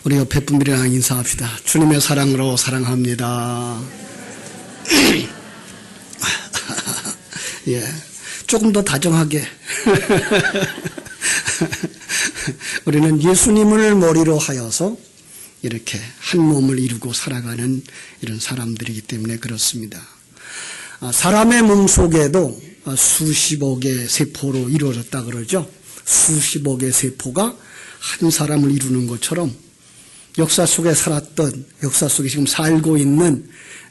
우리 옆에 분들이랑 인사합시다. 주님의 사랑으로 사랑합니다. 예, 조금 더 다정하게. 우리는 예수님을 머리로 하여서 이렇게 한 몸을 이루고 살아가는 이런 사람들이기 때문에 그렇습니다. 사람의 몸 속에도 수십억의 세포로 이루어졌다 그러죠. 수십억의 세포가 한 사람을 이루는 것처럼 역사 속에 살았던, 역사 속에 지금 살고 있는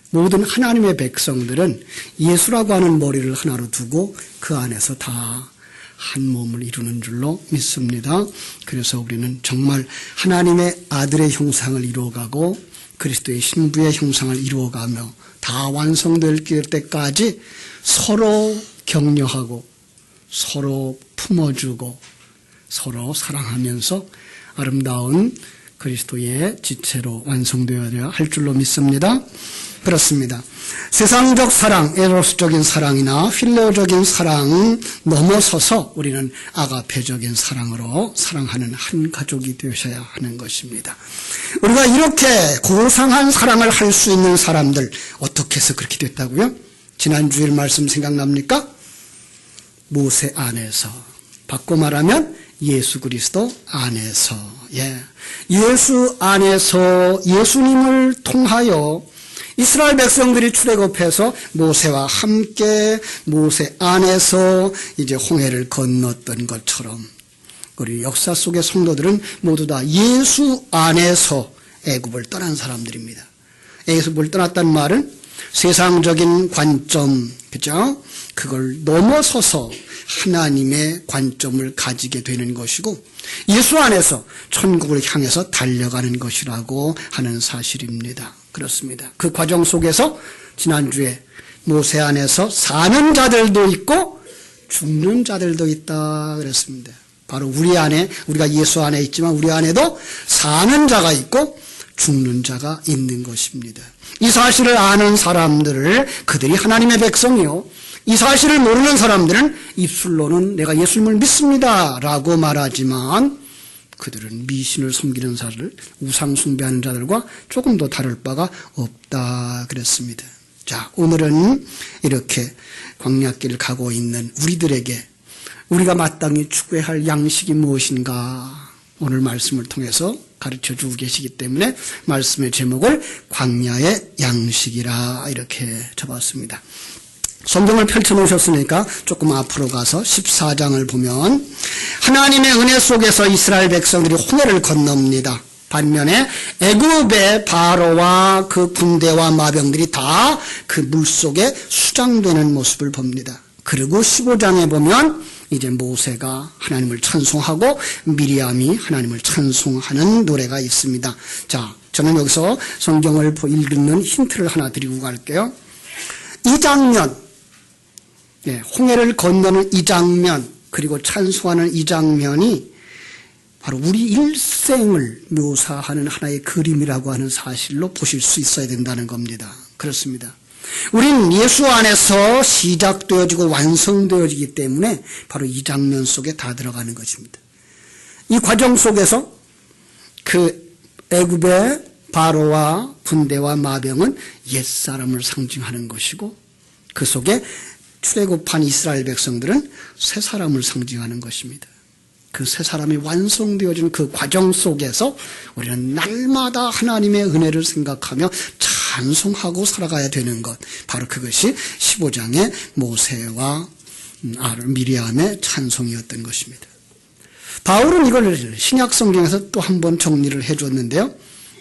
모든 하나님의 백성들은 예수라고 하는 머리를 하나로 두고 그 안에서 다 한 몸을 이루는 줄로 믿습니다. 그래서 우리는 정말 하나님의 아들의 형상을 이루어가고 그리스도의 신부의 형상을 이루어가며 다 완성될 때까지 서로 격려하고 서로 품어주고 서로 사랑하면서 아름다운 그리스도의 지체로 완성되어야 할 줄로 믿습니다. 그렇습니다. 세상적 사랑, 에로스적인 사랑이나 필레오적인 사랑 넘어서서 우리는 아가페적인 사랑으로 사랑하는 한 가족이 되셔야 하는 것입니다. 우리가 이렇게 고상한 사랑을 할 수 있는 사람들 어떻게 해서 그렇게 됐다고요? 지난 주일 말씀 생각납니까? 모세 안에서, 바꿔 말하면 예수 그리스도 안에서, 예수 안에서 예수님을 통하여 이스라엘 백성들이 출애굽해서 모세와 함께 모세 안에서 이제 홍해를 건넜던 것처럼 우리 역사 속의 성도들은 모두 다 예수 안에서 애굽을 떠난 사람들입니다. 애굽을 떠났다는 말은 세상적인 관점, 그죠? 그걸 넘어서서 하나님의 관점을 가지게 되는 것이고 예수 안에서 천국을 향해서 달려가는 것이라고 하는 사실입니다. 그렇습니다. 그 과정 속에서 지난주에 모세 안에서 사는 자들도 있고 죽는 자들도 있다 그랬습니다. 바로 우리 안에, 우리가 예수 안에 있지만 우리 안에도 사는 자가 있고 죽는 자가 있는 것입니다. 이 사실을 아는 사람들을 그들이 하나님의 백성이요, 이 사실을 모르는 사람들은 입술로는 내가 예수님을 믿습니다 라고 말하지만 그들은 미신을 섬기는 자들, 우상 숭배하는 자들과 조금 더 다를 바가 없다 그랬습니다. 자, 오늘은 이렇게 광야길을 가고 있는 우리들에게 우리가 마땅히 추구해야 할 양식이 무엇인가 오늘 말씀을 통해서 가르쳐 주고 계시기 때문에 말씀의 제목을 광야의 양식이라 이렇게 잡았습니다. 성경을 펼쳐놓으셨으니까 조금 앞으로 가서 14장을 보면 하나님의 은혜 속에서 이스라엘 백성들이 홍해를 건넙니다. 반면에 애굽의 바로와 그 군대와 마병들이 다 그 물속에 수장되는 모습을 봅니다. 그리고 15장에 보면 이제 모세가 하나님을 찬송하고 미리암이 하나님을 찬송하는 노래가 있습니다. 자, 저는 여기서 성경을 읽는 힌트를 하나 드리고 갈게요. 이 장면, 홍해를 건너는 이 장면, 그리고 찬송하는 이 장면이 바로 우리 일생을 묘사하는 하나의 그림이라고 하는 사실로 보실 수 있어야 된다는 겁니다. 그렇습니다. 우린 예수 안에서 시작되어지고 완성되어지기 때문에 바로 이 장면 속에 다 들어가는 것입니다. 이 과정 속에서 그 애굽의 바로와 군대와 마병은 옛사람을 상징하는 것이고 그 속에 출애굽한 이스라엘 백성들은 새 사람을 상징하는 것입니다. 그 새 사람이 완성되어지는 그 과정 속에서 우리는 날마다 하나님의 은혜를 생각하며 찬송하고 살아가야 되는 것, 바로 그것이 15장의 모세와 미리암의 찬송이었던 것입니다. 바울은 이걸 신약 성경에서 또 한 번 정리를 해줬는데요.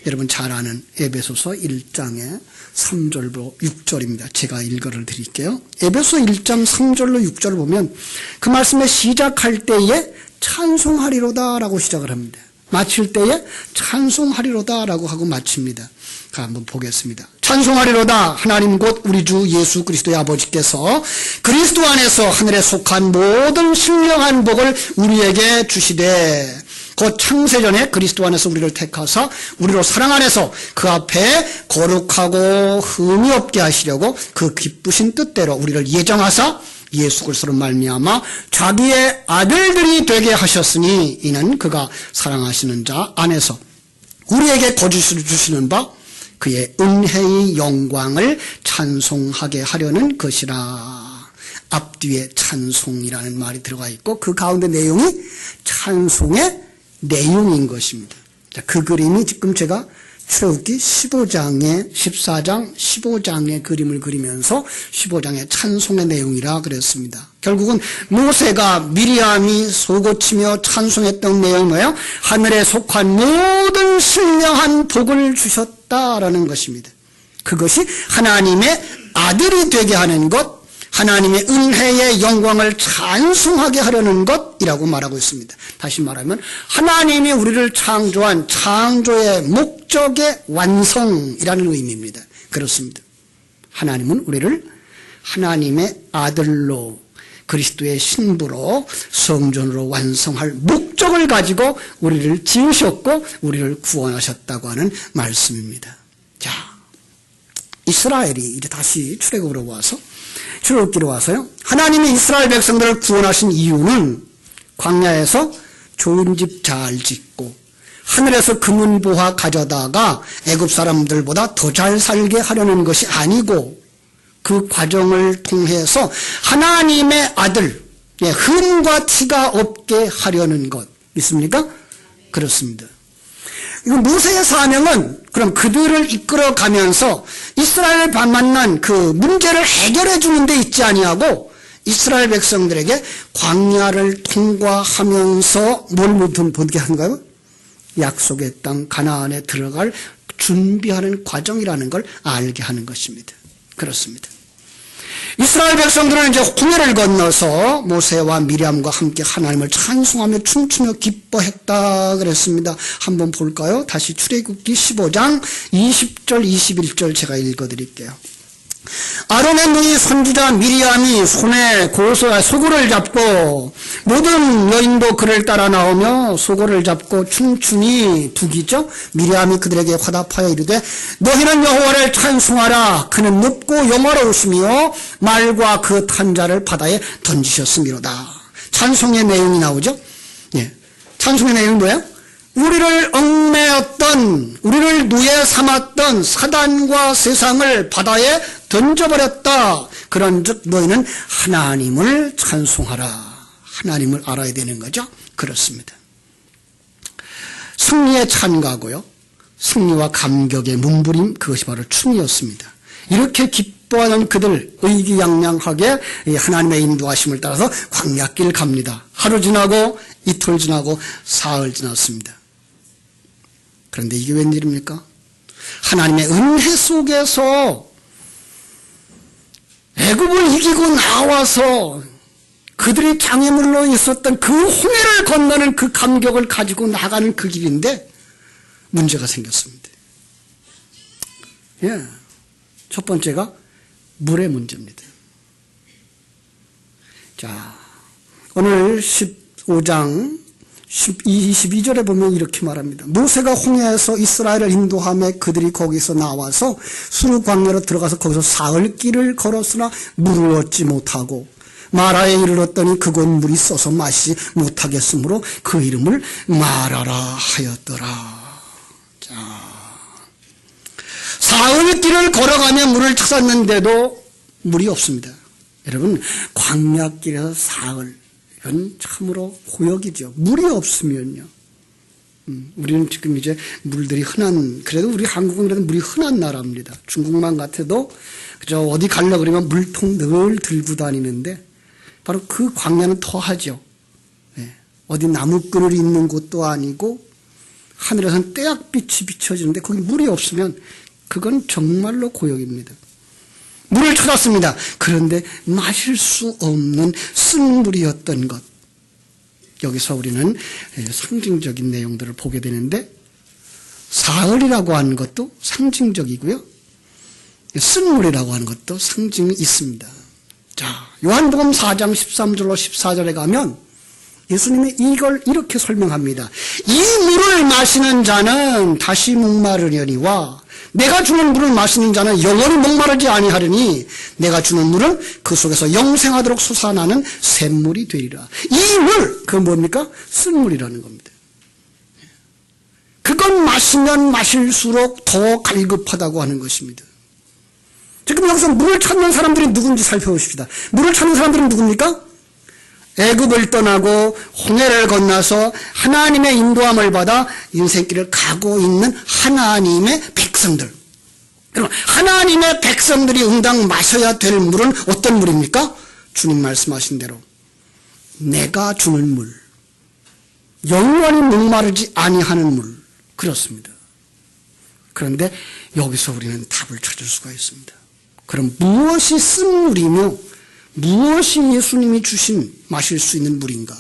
여러분 잘 아는 에베소서 1장의 3절로 6절입니다. 제가 읽어를 드릴게요. 에베소 1장 3절로 6절을 보면 그 말씀에 시작할 때에 찬송하리로다 라고 시작을 합니다. 마칠 때에 찬송하리로다 라고 하고 마칩니다. 한번 보겠습니다. 찬송하리로다 하나님 곧 우리 주 예수 그리스도의 아버지께서 그리스도 안에서 하늘에 속한 모든 신령한 복을 우리에게 주시되 곧 창세전에 그리스도 안에서 우리를 택하사 우리로 사랑 안에서 그 앞에 거룩하고 흠이 없게 하시려고 그 기쁘신 뜻대로 우리를 예정하사 예수 그리스도로 말미암아 자기의 아들들이 되게 하셨으니 이는 그가 사랑하시는 자 안에서 우리에게 거짓을 주시는 바 그의 은혜의 영광을 찬송하게 하려는 것이라. 앞뒤에 찬송이라는 말이 들어가 있고 그 가운데 내용이 찬송의 내용인 것입니다. 자, 그 그림이 지금 제가 출애굽기 14장 15장의 그림을 그리면서 15장의 찬송의 내용이라 그랬습니다. 결국은 모세가 미리암이 소고치며 찬송했던 내용이 뭐예요? 하늘에 속한 모든 신령한 복을 주셨다라는 것입니다. 그것이 하나님의 아들이 되게 하는 것, 하나님의 은혜의 영광을 찬송하게 하려는 것이라고 말하고 있습니다. 다시 말하면 하나님이 우리를 창조한 창조의 목적의 완성이라는 의미입니다. 그렇습니다. 하나님은 우리를 하나님의 아들로 그리스도의 신부로 성전으로 완성할 목적을 가지고 우리를 지으셨고 우리를 구원하셨다고 하는 말씀입니다. 자, 이스라엘이 이제 다시 출애굽기로 와서요. 하나님이 이스라엘 백성들을 구원하신 이유는 광야에서 좋은 집 잘 짓고 하늘에서 금은보화 가져다가 애굽 사람들보다 더 잘 살게 하려는 것이 아니고 그 과정을 통해서 하나님의 아들, 흠과 티가 없게 하려는 것. 믿습니까? 그렇습니다. 이거 모세의 사명은 그럼 그들을 이끌어가면서 이스라엘 만난 그 문제를 해결해 주는 데 있지 아니하고 이스라엘 백성들에게 광야를 통과하면서 뭘 보게 한가요? 약속의 땅 가나안에 들어갈 준비하는 과정이라는 걸 알게 하는 것입니다. 그렇습니다. 이스라엘 백성들은 이제 홍해를 건너서 모세와 미리암과 함께 하나님을 찬송하며 춤추며 기뻐했다 그랬습니다. 한번 볼까요? 다시 출애굽기 15장 20절 21절 제가 읽어드릴게요. 아론의 누이 선지자 미리암이 손에 소고를 잡고 모든 여인도 그를 따라 나오며 소고를 잡고 춤추니 두기죠. 미리암이 그들에게 화답하여 이르되 너희는 여호와를 찬송하라. 그는 높고 영화로우시며 말과 그 탄자를 바다에 던지셨음이로다. 찬송의 내용이 나오죠. 예. 찬송의 내용은 뭐예요? 우리를 얽매였던, 우리를 노예 삼았던 사단과 세상을 바다에 던져버렸다. 그런즉 너희는 하나님을 찬송하라. 하나님을 알아야 되는 거죠. 그렇습니다. 승리의 찬가고요. 승리와 감격의 몸부림, 그것이 바로 춤이었습니다. 이렇게 기뻐하는 그들 의기양양하게 하나님의 인도하심을 따라서 광야길 갑니다. 하루 지나고 이틀 지나고 사흘 지났습니다. 그런데 이게 웬일입니까? 하나님의 은혜 속에서 애굽을 이기고 나와서 그들이 장애물로 있었던 그 홍해를 건너는 그 감격을 가지고 나가는 그 길인데 문제가 생겼습니다. 예. 첫 번째가 물의 문제입니다. 자, 오늘 15장 22절에 보면 이렇게 말합니다. 모세가 홍해에서 이스라엘을 인도하며 그들이 거기서 나와서 수르 광야로 들어가서 거기서 사흘 길을 걸었으나 물을 얻지 못하고 마라에 이르렀더니 그곳 물이 써서 마시지 못하겠으므로 그 이름을 마라라 하였더라. 자, 사흘 길을 걸어가며 물을 찾았는데도 물이 없습니다. 여러분, 광야길에서 사흘, 이건 참으로 고역이죠. 물이 없으면요. 우리는 지금 이제 물들이 그래도 우리 한국은 그래도 물이 흔한 나라입니다. 중국만 같아도 그저 어디 가려고 그러면 물통 늘 들고 다니는데 바로 그 광야는 더하죠. 네. 어디 나무끈을 있는 곳도 아니고 하늘에서는 떼약빛이 비춰지는데 거기 물이 없으면 그건 정말로 고역입니다. 물을 찾았습니다. 그런데 마실 수 없는 쓴 물이었던 것. 여기서 우리는 상징적인 내용들을 보게 되는데 사흘이라고 하는 것도 상징적이고요. 쓴 물이라고 하는 것도 상징이 있습니다. 자, 요한복음 4장 13절로 14절에 가면 예수님이 이걸 이렇게 설명합니다. 이 물을 마시는 자는 다시 목마르려니와 내가 주는 물을 마시는 자는 영원히 목마르지 아니하리니 내가 주는 물은 그 속에서 영생하도록 솟아나는 샘물이 되리라. 이 물, 그건 뭡니까? 쓴 물이라는 겁니다. 그건 마시면 마실수록 더 갈급하다고 하는 것입니다. 지금 여기서 물을 찾는 사람들이 누군지 살펴보십시다. 물을 찾는 사람들은 누굽니까? 애굽을 떠나고 홍해를 건너서 하나님의 인도함을 받아 인생길을 가고 있는 하나님의 백성들. 여러분, 하나님의 백성들이 응당 마셔야 될 물은 어떤 물입니까? 주님 말씀하신 대로 내가 주는 물, 영원히 목마르지 아니하는 물, 그렇습니다. 그런데 여기서 우리는 답을 찾을 수가 있습니다. 그럼 무엇이 쓴 물이며 무엇이 예수님이 주신 마실 수 있는 물인가?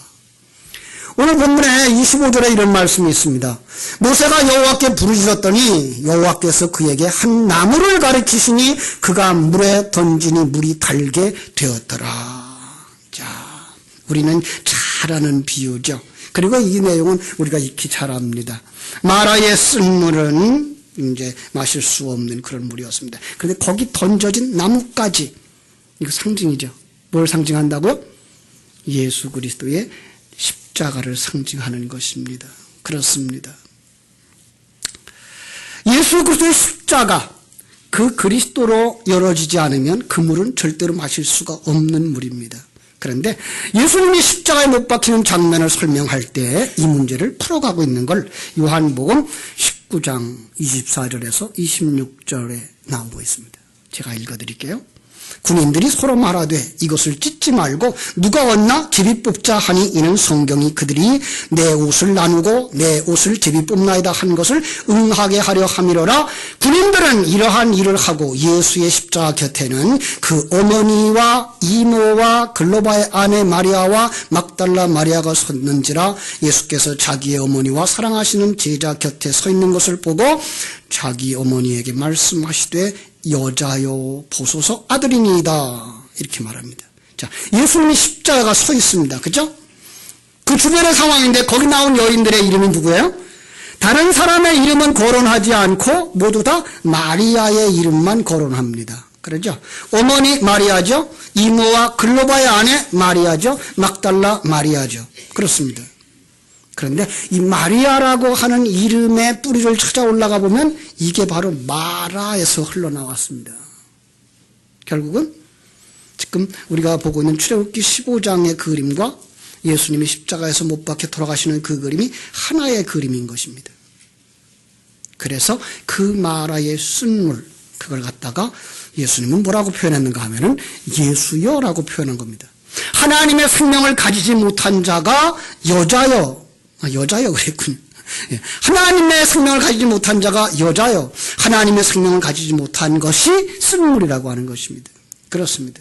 오늘 본문에 25절에 이런 말씀이 있습니다. 모세가 여호와께 부르짖었더니 여호와께서 그에게 한 나무를 가리키시니 그가 물에 던지니 물이 달게 되었더라. 자, 우리는 잘 아는 비유죠. 그리고 이 내용은 우리가 익히 잘 압니다. 마라의 쓴 물은 이제 마실 수 없는 그런 물이었습니다. 그런데 거기 던져진 나무까지, 이거 상징이죠. 뭘 상징한다고요? 예수 그리스도의 십자가를 상징하는 것입니다. 그렇습니다. 예수 그리스도의 십자가, 그 그리스도로 열어지지 않으면 그 물은 절대로 마실 수가 없는 물입니다. 그런데 예수님이 십자가에 못 박히는 장면을 설명할 때 이 문제를 풀어가고 있는 걸 요한복음 19장 24절에서 26절에 나오고 있습니다. 제가 읽어드릴게요. 군인들이 서로 말하되 이것을 찢지 말고 누가 얻나 제비 뽑자 하니 이는 성경이 그들이 내 옷을 나누고 내 옷을 제비 뽑나이다 한 것을 응하게 하려 함이로라. 군인들은 이러한 일을 하고 예수의 십자가 곁에는 그 어머니와 이모와 글로바의 아내 마리아와 막달라 마리아가 섰는지라. 예수께서 자기의 어머니와 사랑하시는 제자 곁에 서 있는 것을 보고 자기 어머니에게 말씀하시되 여자여 보소서 아들이니이다, 이렇게 말합니다. 자, 예수님이 십자가가 서 있습니다. 그죠? 그 주변의 상황인데 거기 나온 여인들의 이름이 누구예요? 다른 사람의 이름은 거론하지 않고 모두 다 마리아의 이름만 거론합니다. 그러죠? 어머니 마리아죠. 이모와 글로바의 아내 마리아죠. 막달라 마리아죠. 그렇습니다. 그런데 이 마리아라고 하는 이름의 뿌리를 찾아 올라가 보면 이게 바로 마라에서 흘러나왔습니다. 결국은 지금 우리가 보고 있는 출애굽기 15장의 그림과 예수님이 십자가에서 못 박혀 돌아가시는 그 그림이 하나의 그림인 것입니다. 그래서 그 마라의 쓴물, 그걸 갖다가 예수님은 뭐라고 표현했는가 하면은 예수여라고 표현한 겁니다. 하나님의 생명을 가지지 못한 자가 여자여, 여자여 그랬군요. 하나님의 생명을 가지지 못한 자가 여자여, 하나님의 생명을 가지지 못한 것이 쓴물이라고 하는 것입니다. 그렇습니다.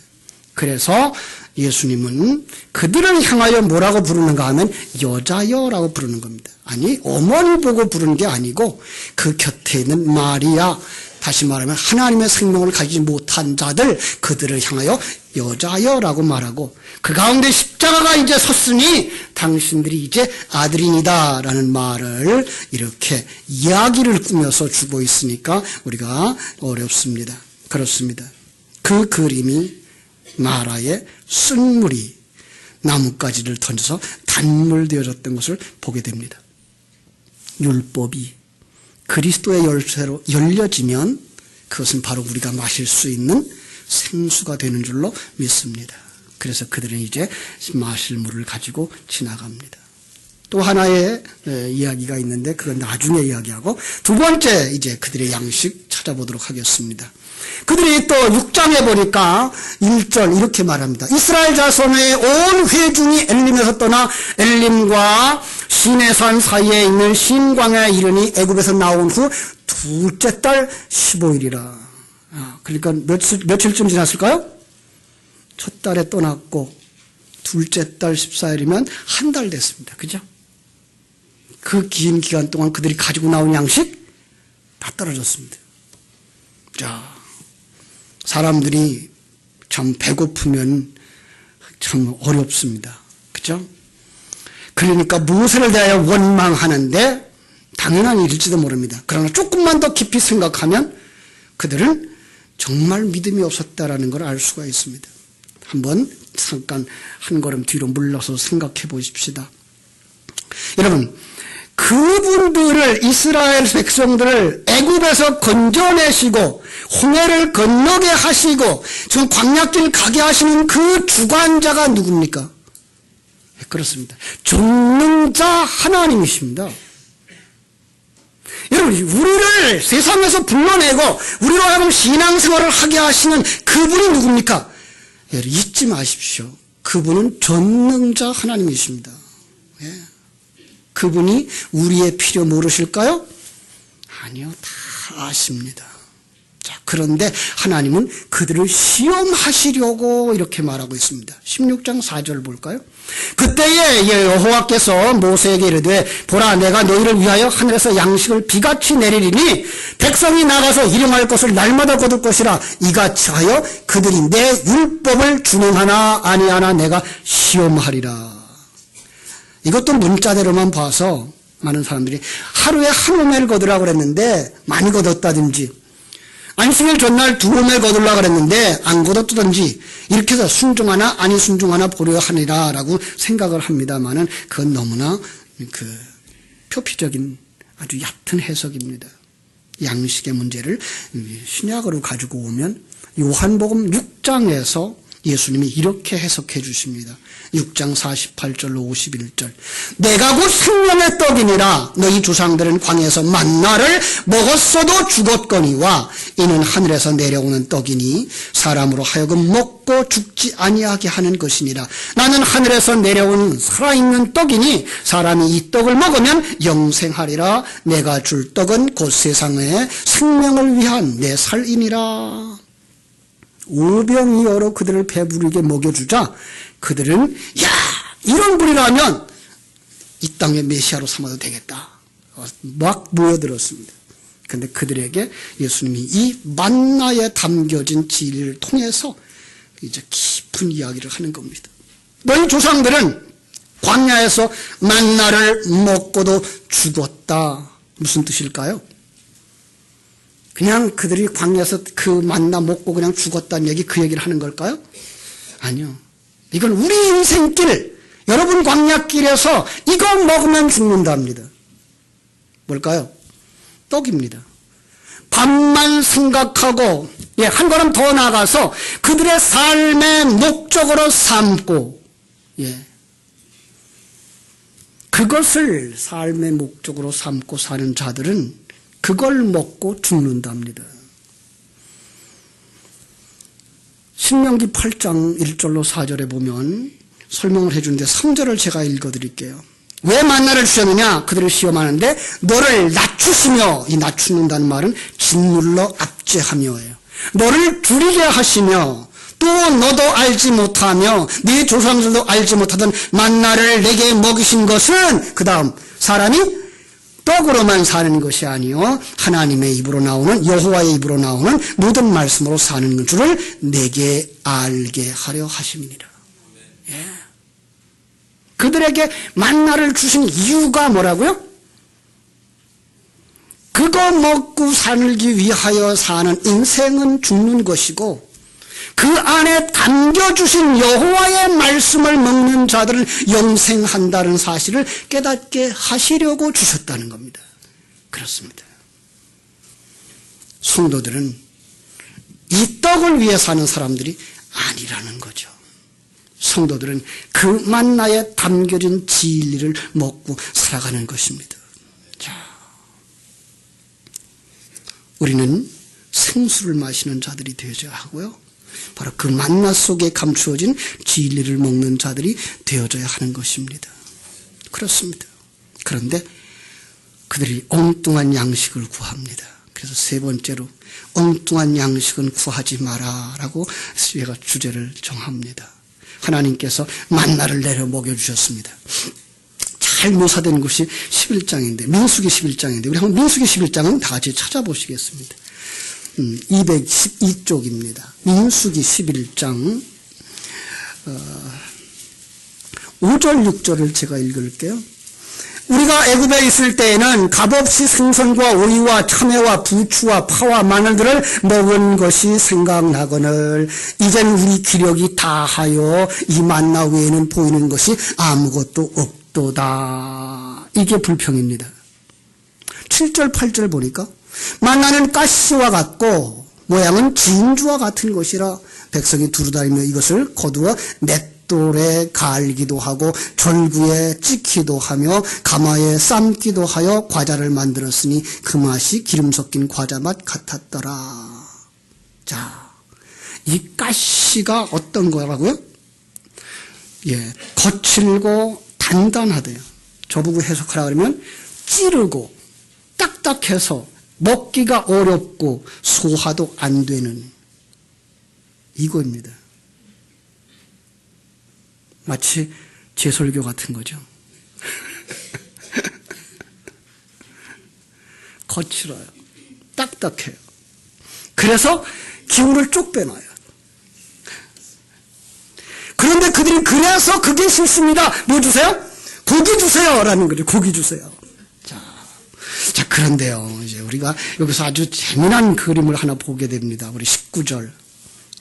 그래서 예수님은 그들을 향하여 뭐라고 부르는가 하면 여자여라고 부르는 겁니다. 아니, 어머니 보고 부르는 게 아니고 그 곁에 있는 마리아, 다시 말하면 하나님의 생명을 가지지 못한 자들, 그들을 향하여 여자여라고 말하고, 그 가운데 십자가가 이제 섰으니 당신들이 이제 아들이니다 라는 말을 이렇게 이야기를 꾸며서 주고 있으니까 우리가 어렵습니다. 그렇습니다. 그 그림이 마라의 쓴물이 나뭇가지를 던져서 단물 되어졌던 것을 보게 됩니다. 율법이 그리스도의 열쇠로 열려지면 그것은 바로 우리가 마실 수 있는 생수가 되는 줄로 믿습니다. 그래서 그들은 이제 마실 물을 가지고 지나갑니다. 또 하나의 이야기가 있는데 그건 나중에 이야기하고, 두 번째 이제 그들의 양식 찾아보도록 하겠습니다. 그들이 또 6장에 보니까 1절 이렇게 말합니다. 이스라엘 자손의 온 회중이 엘림에서 떠나 엘림과 시내산 사이에 있는 신광야에 이르니 애굽에서 나온 후 둘째 달 15일이라. 그러니까 며칠쯤 지났을까요? 첫 달에 떠났고 둘째 달 14일이면 한 달 됐습니다. 그죠? 그 긴 기간 동안 그들이 가지고 나온 양식 다 떨어졌습니다. 자, 사람들이 참 배고프면 참 어렵습니다. 그죠? 그러니까 모세를 대하여 원망하는데 당연한 일일지도 모릅니다. 그러나 조금만 더 깊이 생각하면 그들은 정말 믿음이 없었다라는 걸 알 수가 있습니다. 한번 잠깐 한 걸음 뒤로 물러서 생각해 보십시다. 여러분, 그분들을, 이스라엘 백성들을 애굽에서 건져내시고 홍해를 건너게 하시고 지금 광야길 가게 하시는 그 주관자가 누굽니까? 그렇습니다. 전능자 하나님이십니다. 여러분, 우리를 세상에서 불러내고 우리로 하여금 신앙생활을 하게 하시는 그분이 누굽니까? 여러분, 잊지 마십시오. 그분은 전능자 하나님이십니다. 예. 그분이 우리의 필요 모르실까요? 아니요, 다 아십니다. 자, 그런데 하나님은 그들을 시험하시려고 이렇게 말하고 있습니다. 16장 4절 볼까요? 그때에 여호와께서 모세에게 이르되 보라, 내가 너희를 위하여 하늘에서 양식을 비같이 내리리니 백성이 나가서 일용할 것을 날마다 거둘 것이라. 이같이 하여 그들이 내 율법을 준행하나 아니하나 내가 시험하리라. 이것도 문자대로만 봐서 많은 사람들이 하루에 한 오멜 거두라고 그랬는데 많이 거뒀다든지, 안식일 전날 2오멜 거두려고 그랬는데 안 거뒀다든지, 이렇게 해서 순종하나 아니 순종하나 보려 하니라 라고 생각을 합니다만은 그건 너무나 표피적인 아주 얕은 해석입니다. 양식의 문제를 신약으로 가지고 오면 요한복음 6장에서 예수님이 이렇게 해석해 주십니다. 6장 48절로 51절. 내가 곧 생명의 떡이니라. 너희 조상들은 광야에서 만나를 먹었어도 죽었거니와 이는 하늘에서 내려오는 떡이니 사람으로 하여금 먹고 죽지 아니하게 하는 것이니라. 나는 하늘에서 내려온 살아있는 떡이니 사람이 이 떡을 먹으면 영생하리라. 내가 줄 떡은 곧 세상의 생명을 위한 내 살이니라. 오병이어로 그들을 배부르게 먹여주자 그들은 이런 분이라면 이 땅의 메시아로 삼아도 되겠다. 막 모여들었습니다. 그런데 그들에게 예수님이 이 만나에 담겨진 진리를 통해서 이제 깊은 이야기를 하는 겁니다. 너희 조상들은 광야에서 만나를 먹고도 죽었다. 무슨 뜻일까요? 그냥 그들이 광야에서 그 만나 먹고 그냥 죽었다는 얘기, 그 얘기를 하는 걸까요? 아니요. 이건 우리 인생길, 여러분 광야길에서 이거 먹으면 죽는답니다. 뭘까요? 떡입니다. 밥만 생각하고, 한 걸음 더 나가서 그들의 삶의 목적으로 삼고, 그것을 삶의 목적으로 삼고 사는 자들은 그걸 먹고 죽는답니다. 신명기 8장 1절로 4절에 보면 설명을 해주는데 3절을 제가 읽어드릴게요. 왜 만나를 주셨느냐? 그들을 시험하는데 너를 낮추시며, 이 낮추는다는 말은 짓눌러 압제하며예요. 너를 줄이게 하시며 또 너도 알지 못하며 네 조상들도 알지 못하던 만나를 내게 먹이신 것은, 그 다음 사람이 떡으로만 사는 것이 아니요 하나님의 입으로 나오는, 여호와의 입으로 나오는 모든 말씀으로 사는 줄을 내게 알게 하려 하심이니라. 그들에게 만나를 주신 이유가 뭐라고요? 그거 먹고 살기 위하여 사는 인생은 죽는 것이고, 그 안에 담겨주신 여호와의 말씀을 먹는 자들은 영생한다는 사실을 깨닫게 하시려고 주셨다는 겁니다. 그렇습니다. 성도들은 이 떡을 위해 사는 사람들이 아니라는 거죠. 성도들은 그 만나에 담겨진 진리를 먹고 살아가는 것입니다. 자, 우리는 생수를 마시는 자들이 되어야 하고요, 바로 그 만나 속에 감추어진 진리를 먹는 자들이 되어져야 하는 것입니다. 그렇습니다. 그런데 그들이 엉뚱한 양식을 구합니다. 그래서 세 번째로 엉뚱한 양식은 구하지 마라라고 제가 주제를 정합니다. 하나님께서 만나를 내려 먹여주셨습니다. 잘 묘사된 것이 11장인데, 민수기 11장인데, 우리 한번 민수기 11장은 다 같이 찾아보시겠습니다. 212쪽입니다. 민수기 11장 5절 6절을 제가 읽을게요. 우리가 애굽에 있을 때에는 값없이 생선과 오이와 참외와 부추와 파와 마늘들을 먹은 것이 생각나거늘 이제는 우리 기력이 다하여 이 만나 외에는 보이는 것이 아무것도 맺도다. 이게 불평입니다. 7절 8절 보니까 만나는 가시와 같고 모양은 진주와 같은 것이라 백성이 두루다니며 이것을 거두어 맷돌에 갈기도 하고 절구에 찍기도 하며 가마에 삶기도 하여 과자를 만들었으니 그 맛이 기름 섞인 과자 맛 같았더라. 자, 이 가시가 어떤 거라고요? 예, 거칠고 단단하대요. 저보고 해석하라 그러면 찌르고 딱딱해서 먹기가 어렵고 소화도 안 되는 이거입니다. 마치 제 설교 같은 거죠. 거칠어요. 딱딱해요. 그래서 기운을 쭉 빼놔요. 그런데 그들이 그래서 그게 싫습니다. 뭐 주세요? 고기 주세요. 라는 거죠. 고기 주세요. 자, 그런데요. 이제 우리가 여기서 아주 재미난 그림을 하나 보게 됩니다. 우리 19절.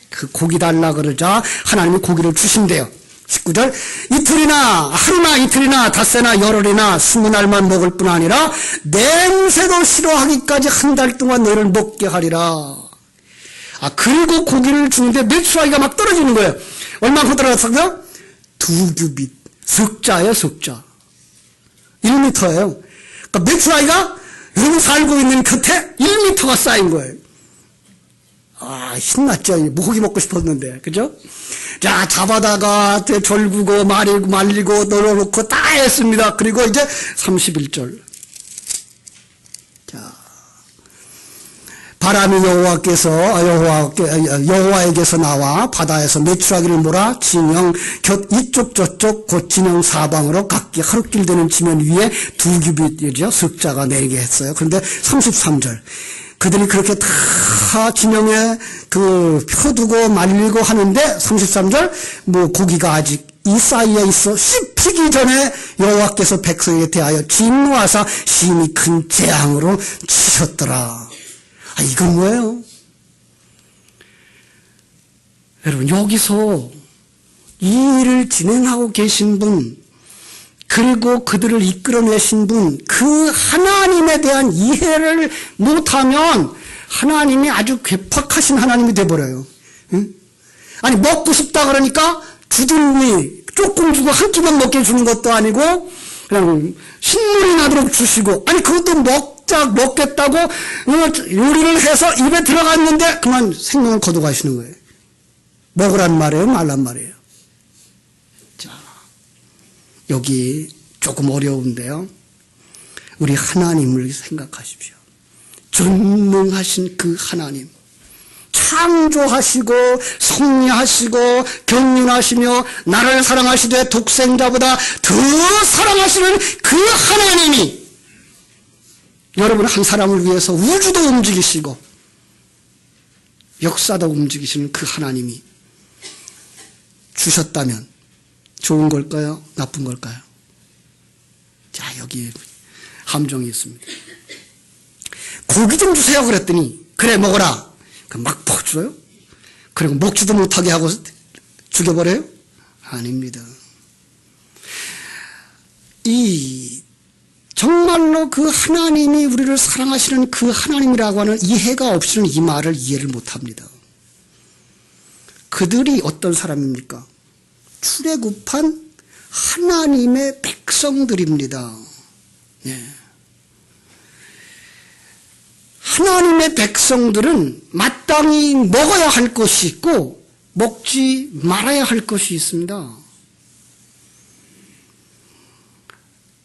그 고기 달라 그러자 하나님이 고기를 주신대요. 19절. 하루나 이틀이나 닷새나 열흘이나 20날만 먹을 뿐 아니라 냄새도 싫어하기까지 한 달 동안 너를 먹게 하리라. 그리고 고기를 주는데 메추라기가 막 떨어지는 거예요. 얼마큼 떨어졌어요? 2규빗. 석자예요, 석자. 1m예요. 그러니까 메추라기가 여러분 살고 있는 곁에 1m가 쌓인 거예요. 신났죠. 고기 먹고 싶었는데. 그죠? 자, 잡아다가 절구고 말리고 널어놓고 다 했습니다. 그리고 이제 31절. 자, 바람이 여호와에게서 나와 바다에서 메추라기를 몰아 진영 곁 이쪽 저쪽 곧 진영 사방으로 각기 하루길 되는 지면 위에 2규빗이죠. 석자가 내리게 했어요. 그런데 33절. 그들이 그렇게 다 진영에 펴두고 말리고 하는데 33절 고기가 아직 이 사이에 있어 씹히기 전에 여호와께서 백성에게 대하여 진노하사 심히 큰 재앙으로 치셨더라. 이건 뭐예요? 여러분, 여기서 이 일을 진행하고 계신 분, 그리고 그들을 이끌어내신 분, 그 하나님에 대한 이해를 못하면 하나님이 아주 괴팍하신 하나님이 돼버려요. 응? 아니, 먹고 싶다 그러니까 주둥이 조금 주고 한 끼만 먹게 주는 것도 아니고 그냥 신물이 나도록 주시고, 아니 그것도 먹겠다고 요리를 해서 입에 들어갔는데 그만 생명을 거둬가시는 거예요. 먹으란 말이에요, 말란 말이에요. 자, 여기 조금 어려운데요. 우리 하나님을 생각하십시오. 전능하신 그 하나님, 창조하시고 섭리하시고 경륜하시며 나를 사랑하시되 독생자보다 더 사랑하시는 그 하나님이 여러분 한 사람을 위해서 우주도 움직이시고 역사도 움직이시는 그 하나님이 주셨다면 좋은 걸까요? 나쁜 걸까요? 자, 여기 함정이 있습니다. 고기 좀 주세요 그랬더니 그래 먹어라. 막 퍼줘요? 그리고 먹지도 못하게 하고 죽여버려요? 아닙니다. 정말로 그 하나님이 우리를 사랑하시는 그 하나님이라고 하는 이해가 없이는 이 말을 이해를 못합니다. 그들이 어떤 사람입니까? 출애굽한 하나님의 백성들입니다. 네. 하나님의 백성들은 마땅히 먹어야 할 것이 있고 먹지 말아야 할 것이 있습니다.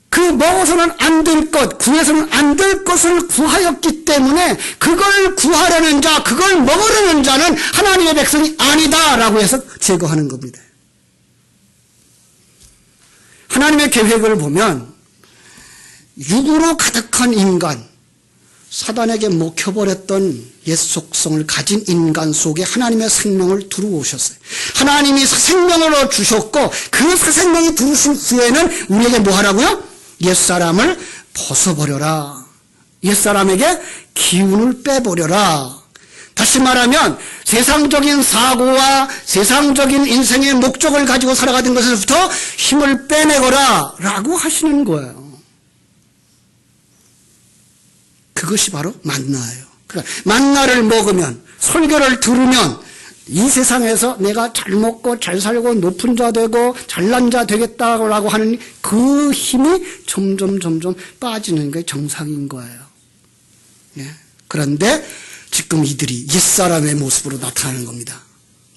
그 먹어서는 안 될 것, 구해서는 안 될 것을 구하였기 때문에 그걸 구하려는 자, 그걸 먹으려는 자는 하나님의 백성이 아니다라고 해서 제거하는 겁니다. 하나님의 계획을 보면 육으로 가득한 인간, 사단에게 먹혀버렸던 옛 속성을 가진 인간 속에 하나님의 생명을 두루오셨어요. 하나님이 생명으로 주셨고 그 생명이 들으신 후에는 우리에게 뭐 하라고요? 옛사람을 벗어버려라. 옛사람에게 기운을 빼버려라. 다시 말하면 세상적인 사고와 세상적인 인생의 목적을 가지고 살아가던 것에서부터 힘을 빼내거라 라고 하시는 거예요. 그것이 바로 만나예요. 그러니까 만나를 먹으면, 설교를 들으면 이 세상에서 내가 잘 먹고 잘 살고 높은 자 되고 잘난 자 되겠다고 하는 그 힘이 점점 빠지는 게 정상인 거예요. 예. 그런데 지금 이들이 옛사람의 모습으로 나타나는 겁니다.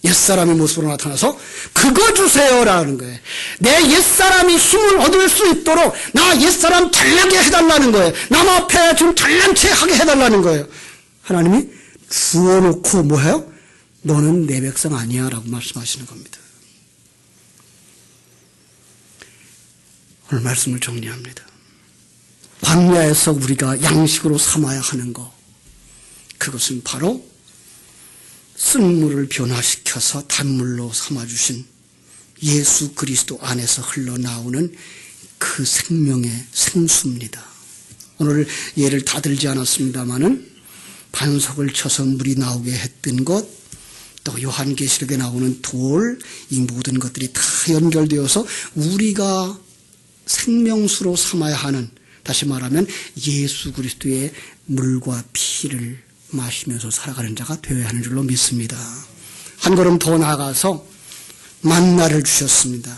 옛사람의 모습으로 나타나서 그거 주세요라는 거예요. 내 옛사람이 힘을 얻을 수 있도록 나 옛사람 잘나게 해달라는 거예요. 남 앞에 좀 잘난 체 하게 해달라는 거예요. 하나님이 주어놓고 뭐해요? 너는 내 백성 아니야 라고 말씀하시는 겁니다. 오늘 말씀을 정리합니다. 광야에서 우리가 양식으로 삼아야 하는 것, 그것은 바로 쓴물을 변화시켜서 단물로 삼아주신 예수 그리스도 안에서 흘러나오는 그 생명의 생수입니다. 오늘 예를 다 들지 않았습니다마는 반석을 쳐서 물이 나오게 했던 것, 또 요한계시록에 나오는 돌, 이 모든 것들이 다 연결되어서 우리가 생명수로 삼아야 하는, 다시 말하면 예수 그리스도의 물과 피를 마시면서 살아가는 자가 되어야 하는 줄로 믿습니다. 한 걸음 더 나아가서 만나를 주셨습니다.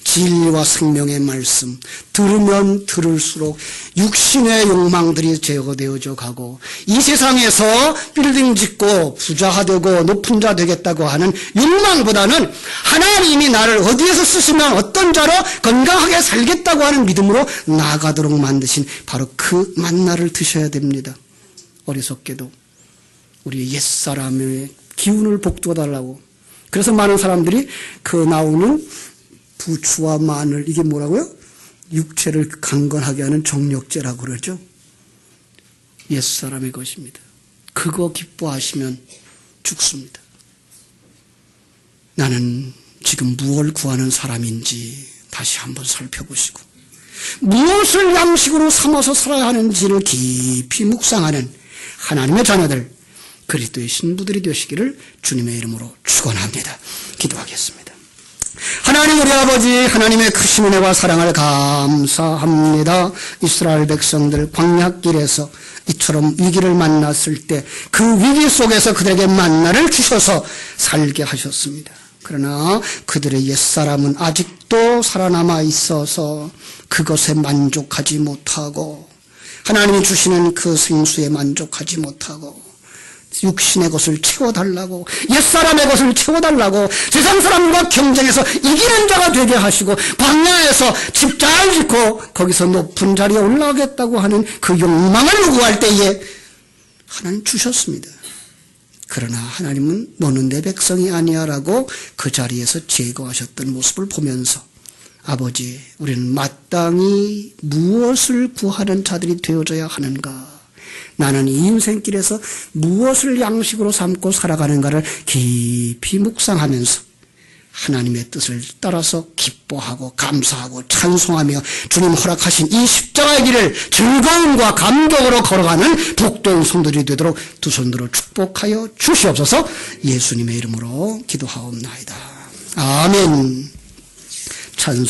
진리와 생명의 말씀, 들으면 들을수록 육신의 욕망들이 제거되어져 가고 이 세상에서 빌딩 짓고 부자가 되고 높은 자 되겠다고 하는 욕망보다는 하나님이 나를 어디에서 쓰시면 어떤 자로 건강하게 살겠다고 하는 믿음으로 나아가도록 만드신 바로 그 만나를 드셔야 됩니다. 어리석게도 우리의 옛사람의 기운을 북돋아달라고, 그래서 많은 사람들이 그 나오는 부추와 마늘, 이게 뭐라고요? 육체를 강건하게 하는 정력제라고 그러죠. 옛사람의 것입니다. 그거 기뻐하시면 죽습니다. 나는 지금 무엇을 구하는 사람인지 다시 한번 살펴보시고 무엇을 양식으로 삼아서 살아야 하는지를 깊이 묵상하는 하나님의 자녀들, 그리스도의 신부들이 되시기를 주님의 이름으로 축원합니다. 기도하겠습니다. 하나님 우리 아버지, 하나님의 크신 은혜와 사랑을 감사합니다. 이스라엘 백성들 광야길에서 이처럼 위기를 만났을 때 그 위기 속에서 그들에게 만나를 주셔서 살게 하셨습니다. 그러나 그들의 옛사람은 아직도 살아남아 있어서 그것에 만족하지 못하고 하나님이 주시는 그 생수에 만족하지 못하고 육신의 것을 채워달라고, 옛사람의 것을 채워달라고 세상 사람과 경쟁해서 이기는 자가 되게 하시고 광야에서 집 잘 짓고 거기서 높은 자리에 올라가겠다고 하는 그 욕망을 요구할 때에 하나님 주셨습니다. 그러나 하나님은 너는 내 백성이 아니야 라고 그 자리에서 제거하셨던 모습을 보면서 아버지, 우리는 마땅히 무엇을 구하는 자들이 되어져야 하는가, 나는 이 인생길에서 무엇을 양식으로 삼고 살아가는가를 깊이 묵상하면서 하나님의 뜻을 따라서 기뻐하고 감사하고 찬송하며 주님 허락하신 이 십자가의 길을 즐거움과 감격으로 걸어가는 복된 성도들이 되도록 두 손으로 축복하여 주시옵소서. 예수님의 이름으로 기도하옵나이다. 아멘. 찬송.